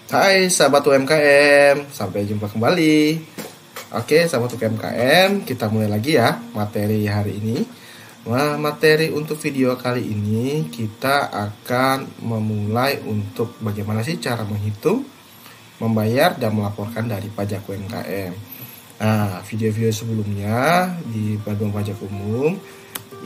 Hai sahabat UMKM, sampai jumpa kembali. Oke sahabat UMKM, kita mulai lagi ya materi hari ini. Materi untuk video kali ini kita akan memulai untuk bagaimana sih cara menghitung, membayar, dan melaporkan dari pajak UMKM. Nah, video-video sebelumnya di Panduan Pajak Umum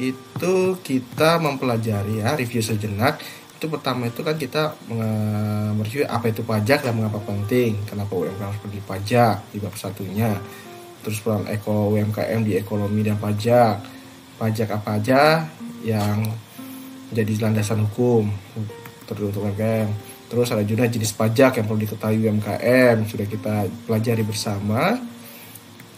itu kita mempelajari ya, review sejenak. Itu pertama itu kan kita mereview apa itu pajak dan mengapa penting, kenapa UMKM harus pergi pajak di bab satunya. Terus peran UMKM di ekonomi dan pajak apa aja yang jadi landasan hukum terus untuk UMKM. Terus ada juga jenis pajak yang perlu diketahui UMKM, sudah kita pelajari bersama,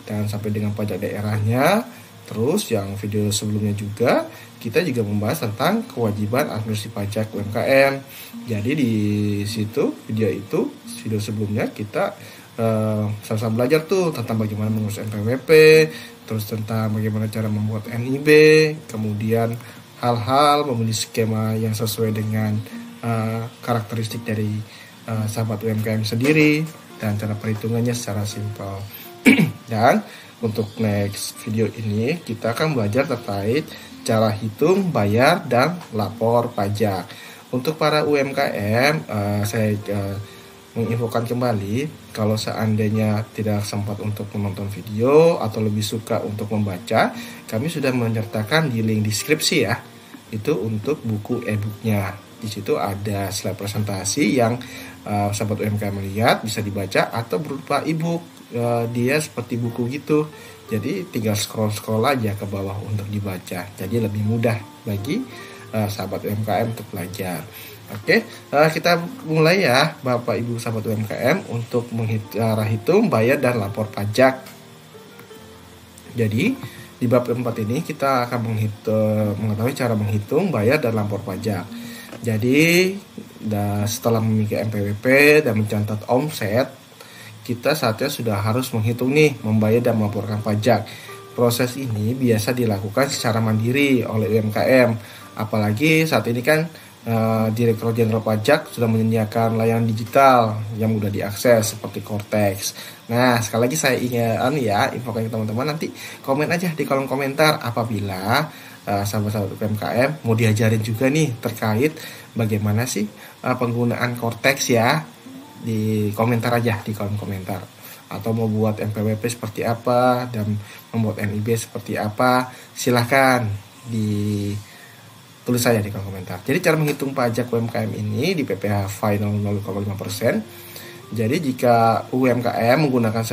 dan sampai dengan pajak daerahnya. Terus yang video sebelumnya juga kita juga membahas tentang kewajiban administrasi pajak UMKM. Jadi di situ video sebelumnya kita sama-sama belajar tuh tentang bagaimana mengurus NPWP, terus tentang bagaimana cara membuat NIB, kemudian hal-hal memilih skema yang sesuai dengan karakteristik dari sahabat UMKM sendiri, dan cara perhitungannya secara simpel. Dan untuk next video ini kita akan belajar terkait cara hitung, bayar, dan lapor pajak. Untuk para UMKM, saya menginfokan kembali kalau seandainya tidak sempat untuk menonton video atau lebih suka untuk membaca, kami sudah menyertakan di link deskripsi ya. Itu untuk buku e-booknya. Di situ ada slide presentasi yang sahabat UMKM melihat, bisa dibaca atau berupa e-book. Dia seperti buku gitu, jadi tinggal scroll aja ke bawah untuk dibaca, jadi lebih mudah bagi sahabat UMKM untuk belajar. Oke, kita mulai ya Bapak Ibu sahabat UMKM untuk menghitung, bayar, dan lapor pajak. Jadi di bab 4 ini kita akan mengetahui cara menghitung, bayar, dan lapor pajak. Jadi setelah memiliki NPWP dan mencatat omset, kita saatnya sudah harus menghitung nih, membayar dan melaporkan pajak. Proses ini biasa dilakukan secara mandiri oleh UMKM. Apalagi saat ini kan Direktur Jenderal Pajak sudah menyediakan layanan digital yang mudah diakses seperti Cortex. Nah, sekali lagi saya ingin infokan ke teman-teman, nanti komen aja di kolom komentar apabila sahabat-sahabat UMKM mau diajarin juga nih terkait bagaimana sih penggunaan Cortex ya. Di komentar aja di kolom komentar, atau mau buat NPWP seperti apa dan membuat NIB seperti apa, silahkan ditulis saja di kolom komentar. Jadi cara menghitung pajak UMKM ini di PPh final 0,5%. Jadi jika UMKM menggunakan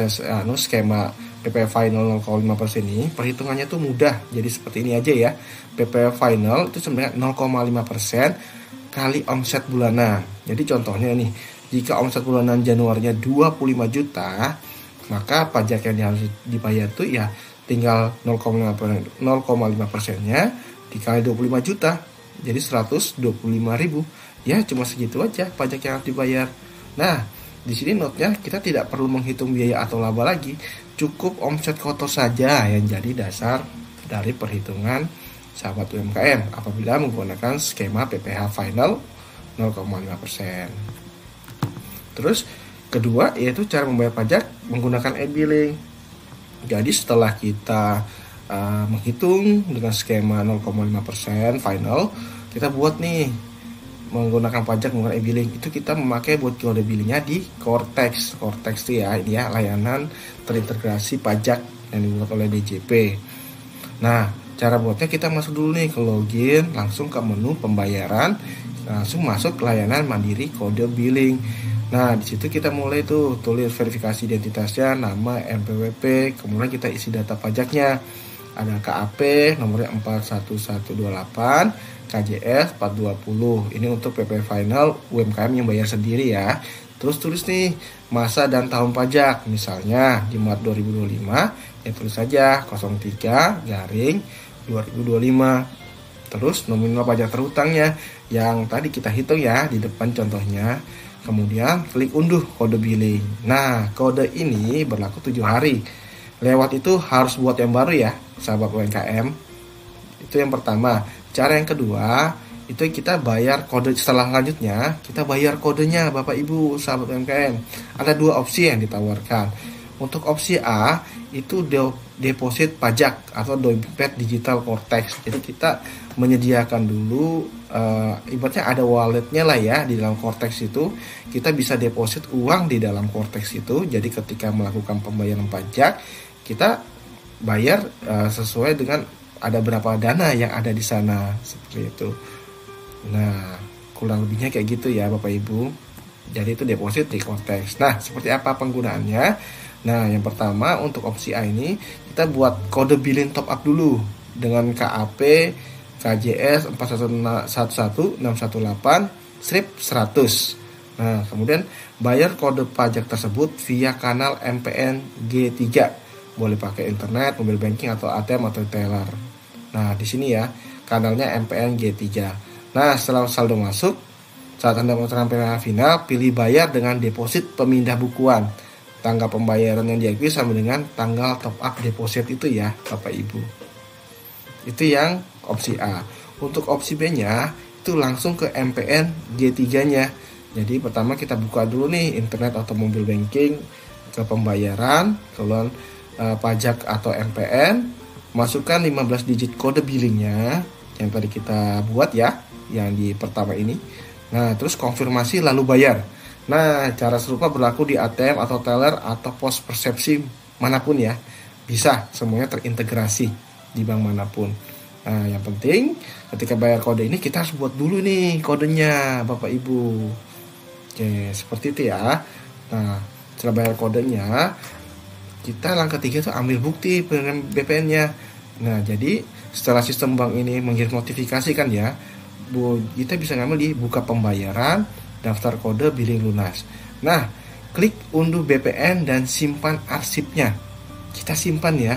skema PPh final 0,5% ini, perhitungannya tuh mudah. Jadi seperti ini aja ya, PPh final itu sebenarnya 0,5% kali omset bulanan. Jadi contohnya nih, jika omset bulanan Januarinya 25 juta, maka pajak yang harus dibayar tuh ya tinggal 0,5%-nya dikali 25 juta, jadi 125.000. Ya cuma segitu aja pajak yang harus dibayar. Nah, di sini note-nya kita tidak perlu menghitung biaya atau laba lagi, cukup omset kotor saja yang jadi dasar dari perhitungan sahabat UMKM apabila menggunakan skema PPh final 0,5%. Terus kedua yaitu cara membayar pajak menggunakan e-billing. Jadi setelah kita menghitung dengan skema 0,5% final, kita buat nih menggunakan pajak menggunakan e-billing. Itu kita memakai buat kode billingnya di Cortex. Cortex itu ya, ini ya layanan terintegrasi pajak yang dibuat oleh DJP. Nah, cara buatnya kita masuk dulu nih ke login, langsung ke menu pembayaran, langsung masuk layanan mandiri kode billing. Nah, di situ kita mulai tuh tulis verifikasi identitasnya, nama, NPWP, kemudian kita isi data pajaknya. Ada KAP nomornya 41128, KJS 420. Ini untuk PPh final UMKM yang bayar sendiri ya. Terus tulis nih masa dan tahun pajak, misalnya di Maret 2025, ya tulis saja 03/2025. Terus nominal pajak terhutangnya yang tadi kita hitung ya di depan contohnya. Kemudian klik unduh kode billing. Nah, kode ini berlaku 7 hari. Lewat itu harus buat yang baru ya, sahabat UMKM. Itu yang pertama. Cara yang kedua, itu kita bayar kode. Setelah lanjutnya kita bayar kodenya Bapak Ibu sahabat UMKM. Ada dua opsi yang ditawarkan. Untuk opsi A itu deposit pajak atau dompet digital Cortex. Jadi kita menyediakan dulu ibaratnya ada walletnya lah ya di dalam Cortex itu. Kita bisa deposit uang di dalam Cortex itu. Jadi ketika melakukan pembayaran pajak kita bayar sesuai dengan ada berapa dana yang ada di sana, seperti itu. Nah, kurang lebihnya kayak gitu ya Bapak Ibu. Jadi itu deposit di Cortex. Nah, seperti apa penggunaannya? Nah, yang pertama untuk opsi A ini kita buat kode billing top up dulu dengan KAP KJS 4111618 strip 100. Nah, kemudian bayar kode pajak tersebut via kanal MPN G3. Boleh pakai internet, mobile banking atau ATM atau teller. Nah, di sini ya kanalnya MPN G3. Nah, setelah saldo masuk, saat Anda menemukan pembayaran final, pilih bayar dengan deposit pemindah bukuan. Tanggal pembayaran yang diakui sama dengan tanggal top up deposit itu ya Bapak Ibu. Itu yang opsi A. Untuk opsi B-nya itu langsung ke MPN G3-nya. Jadi pertama kita buka dulu nih internet atau mobile banking ke pembayaran, kemudian pajak atau MPN, masukkan 15 digit kode billingnya yang tadi kita buat ya, yang di pertama ini. Nah, terus konfirmasi lalu bayar. Nah, cara serupa berlaku di ATM atau teller atau pos persepsi manapun ya. Bisa, semuanya terintegrasi di bank manapun. Nah, yang penting ketika bayar kode ini kita harus buat dulu nih kodenya Bapak Ibu. Oke, seperti itu ya. Nah, setelah bayar kodenya, kita langkah 3 itu ambil bukti BPN-nya. Nah, jadi setelah sistem bank ini mengirim notifikasi kan ya, kita bisa ngambil di buka pembayaran, daftar kode billing lunas. Nah, klik unduh BPN dan simpan arsipnya. Kita simpan ya.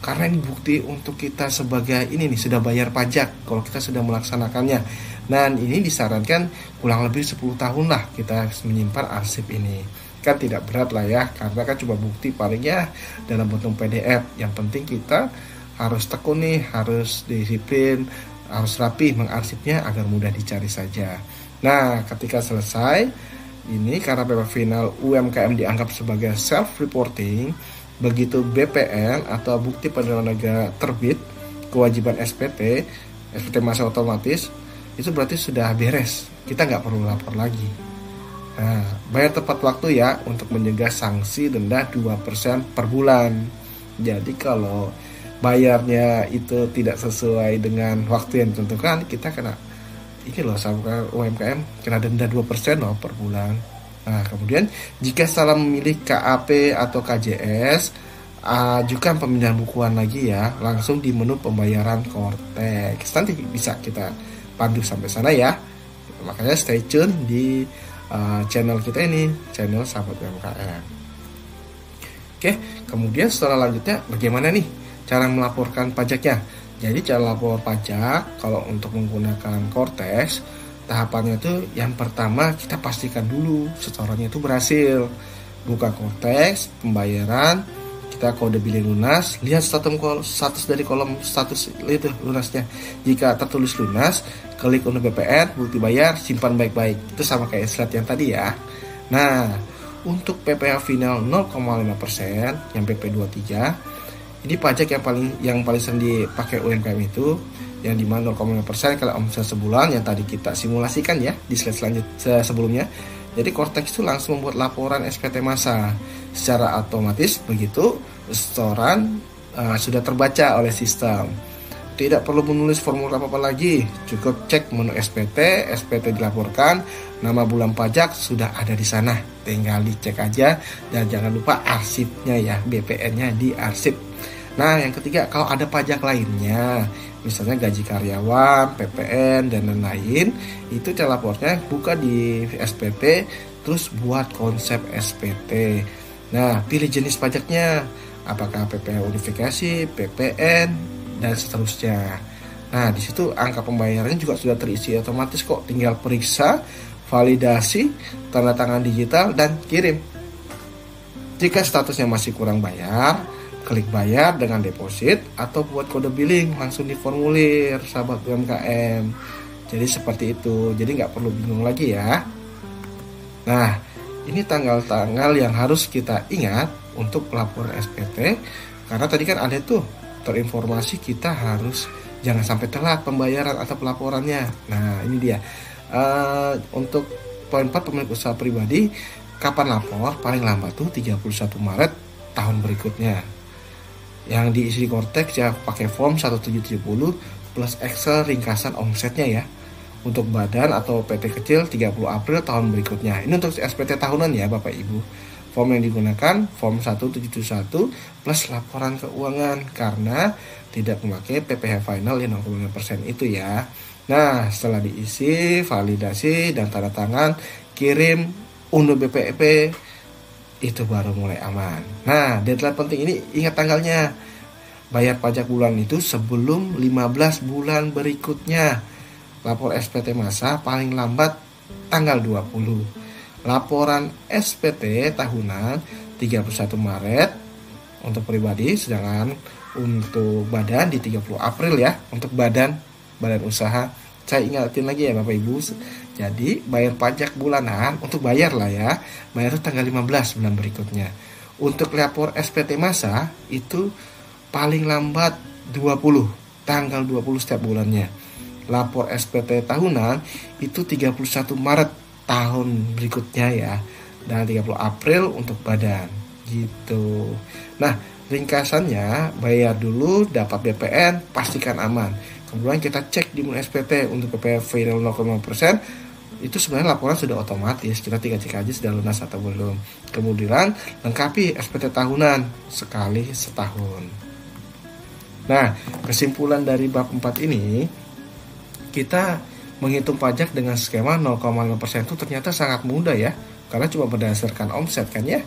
Karena ini bukti untuk kita sebagai ini nih sudah bayar pajak kalau kita sudah melaksanakannya. Dan ini disarankan kurang lebih 10 tahun lah kita menyimpan arsip ini. Kan tidak berat lah ya, karena kan cuma bukti palingnya dalam bentuk PDF. Yang penting kita harus tekun nih, harus disiplin, harus rapi mengarsipnya agar mudah dicari saja. Nah, ketika selesai ini karena paper final UMKM dianggap sebagai self reporting, begitu BPN atau bukti penerimaan negara terbit, kewajiban SPT masa otomatis, itu berarti sudah beres. Kita nggak perlu lapor lagi. Nah, bayar tepat waktu ya untuk mencegah sanksi denda 2% per bulan. Jadi kalau bayarnya itu tidak sesuai dengan waktu yang ditentukan, kita kena ini loh sama UMKM kena denda 2% loh per bulan. Nah, kemudian jika salah memilih KAP atau KJS, ajukan pemindahan bukuan lagi ya, langsung di menu pembayaran Cortex. Nanti bisa kita pandu sampai sana ya. Makanya stay tune di channel kita ini, channel Sahabat UMKM. Oke, kemudian setelah lanjutnya bagaimana nih cara melaporkan pajaknya? Jadi cara lapor pajak kalau untuk menggunakan Cortex, tahapannya itu yang pertama kita pastikan dulu setorannya itu berhasil. Buka Cortex, pembayaran, kita kode billing lunas, lihat status dari kolom status itu lunasnya. Jika tertulis lunas, klik unduh BPN, bukti bayar, simpan baik-baik. Itu sama kayak slide yang tadi ya. Nah, untuk PPh final 0,5% yang PP23, ini pajak yang paling sering dipakai UMKM itu yang dimana 0,5% kalau omset sebulan yang tadi kita simulasikan ya di slide sebelumnya. Jadi Cortex itu langsung membuat laporan SPT masa secara otomatis, begitu setoran sudah terbaca oleh sistem. Tidak perlu menulis formulir apa-apa lagi, cukup cek menu SPT dilaporkan, nama bulan pajak sudah ada di sana, tinggal dicek aja dan jangan lupa arsipnya ya, BPN-nya diarsip. Nah, yang ketiga, kalau ada pajak lainnya, misalnya gaji karyawan, PPN, dan lain-lain, itu cara lapornya buka di SPT, terus buat konsep SPT. Nah, pilih jenis pajaknya, apakah PPh unifikasi, PPN, dan seterusnya. Nah, di situ angka pembayarannya juga sudah terisi otomatis kok, tinggal periksa, validasi, tanda tangan digital, dan kirim. Jika statusnya masih kurang bayar, klik bayar dengan deposit atau buat kode billing langsung di formulir sahabat UMKM. Jadi seperti itu, jadi nggak perlu bingung lagi ya. Nah, ini tanggal-tanggal yang harus kita ingat untuk pelaporan SPT, karena tadi kan ada tuh terinformasi kita harus jangan sampai telat pembayaran atau pelaporannya. Nah, ini dia. Untuk poin 4 pemilik usaha pribadi, kapan lapor? Paling lambat tuh 31 Maret tahun berikutnya. Yang diisi di Kortex ya pakai form 1770 plus Excel ringkasan omsetnya ya. Untuk badan atau PT kecil 30 April tahun berikutnya. Ini untuk SPT tahunan ya Bapak Ibu. Form yang digunakan form 1771 plus laporan keuangan karena tidak memakai PPh final yang 0,5% itu ya. Nah, setelah diisi, validasi dan tanda tangan, kirim unduh BPP, itu baru mulai aman. Nah, deadline penting ini ingat tanggalnya. Bayar pajak bulan itu sebelum 15 bulan berikutnya. Lapor SPT masa paling lambat tanggal 20. Laporan SPT tahunan 31 Maret untuk pribadi, sedangkan untuk badan di 30 April ya, untuk badan usaha. Saya ingatin lagi ya Bapak Ibu. Jadi bayar pajak bulanan untuk bayar lah ya, bayar tanggal 15 bulan berikutnya. Untuk lapor SPT masa itu paling lambat 20, tanggal 20 setiap bulannya. Lapor SPT tahunan itu 31 Maret tahun berikutnya ya, dan 30 April untuk badan gitu. Nah, ringkasannya bayar dulu, dapat BPN, pastikan aman. Kemudian kita cek di SPT untuk PPh final 0,5%. Itu sebenarnya laporan sudah otomatis, kita tinggal cek aja sudah lunas atau belum. Kemudian lengkapi SPT tahunan sekali setahun. Nah, kesimpulan dari bab 4 ini, kita menghitung pajak dengan skema 0,5% itu ternyata sangat mudah ya, karena cuma berdasarkan omset kan ya.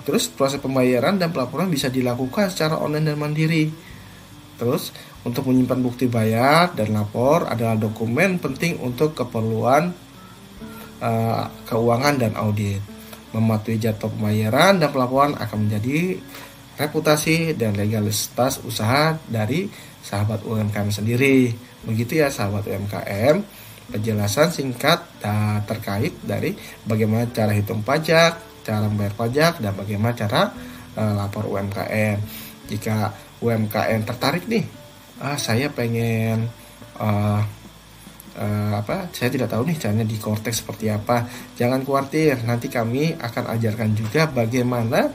Terus proses pembayaran dan pelaporan bisa dilakukan secara online dan mandiri. Terus untuk menyimpan bukti bayar dan lapor adalah dokumen penting untuk keperluan keuangan dan audit. Mematuhi jadwal pembayaran dan pelaporan akan menjadi reputasi dan legalitas usaha dari sahabat UMKM sendiri. Begitu ya sahabat UMKM, penjelasan singkat terkait dari bagaimana cara hitung pajak, cara membayar pajak, dan bagaimana cara lapor UMKM. Jika UMKM tertarik nih, saya pengen saya tidak tahu nih caranya di Kortex seperti apa. Jangan khawatir, nanti kami akan ajarkan juga bagaimana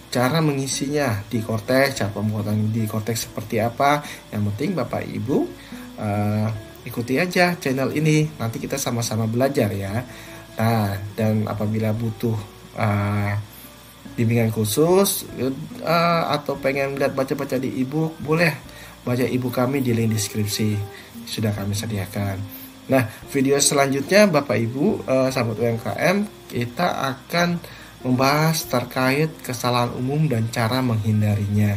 cara mengisinya di Kortex, cara pembuatan di Kortex seperti apa. Yang penting Bapak Ibu ikuti aja channel ini, nanti kita sama-sama belajar ya. Nah, dan apabila butuh bimbingan khusus atau pengen lihat baca-baca di ebook, boleh baca ebook kami di link deskripsi, sudah kami sediakan. Nah, video selanjutnya Bapak Ibu sahabat UMKM, kita akan membahas terkait kesalahan umum dan cara menghindarinya.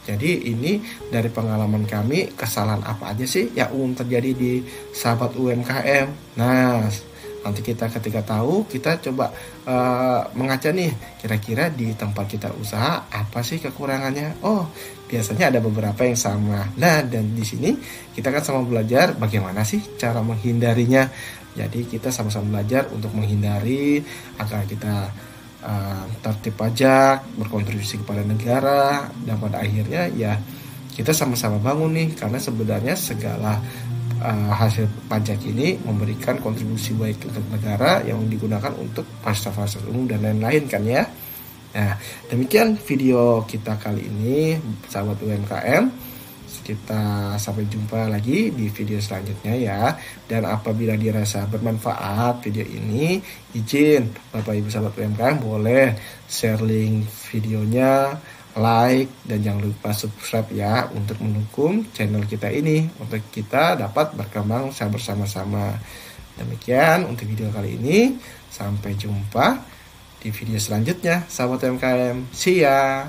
Jadi ini dari pengalaman kami, kesalahan apa aja sih yang umum terjadi di sahabat UMKM. Nah, nanti kita ketika tahu, kita coba mengaca nih, kira-kira di tempat kita usaha apa sih kekurangannya. Oh, biasanya ada beberapa yang sama. Nah, dan di sini kita kan sama belajar bagaimana sih cara menghindarinya. Jadi kita sama-sama belajar untuk menghindari agar kita tertib pajak, berkontribusi kepada negara, dan pada akhirnya ya kita sama-sama bangun nih, karena sebenarnya segala hasil pajak ini memberikan kontribusi baik untuk negara yang digunakan untuk fasilitas umum dan lain-lain kan ya. Nah, demikian video kita kali ini sahabat UMKM. Kita sampai jumpa lagi di video selanjutnya ya. Dan apabila dirasa bermanfaat video ini, izin Bapak Ibu sahabat UMKM boleh share link videonya, like, dan jangan lupa subscribe ya untuk mendukung channel kita ini, untuk kita dapat berkembang bersama-sama. Demikian untuk video kali ini, sampai jumpa di video selanjutnya sahabat UMKM. See ya.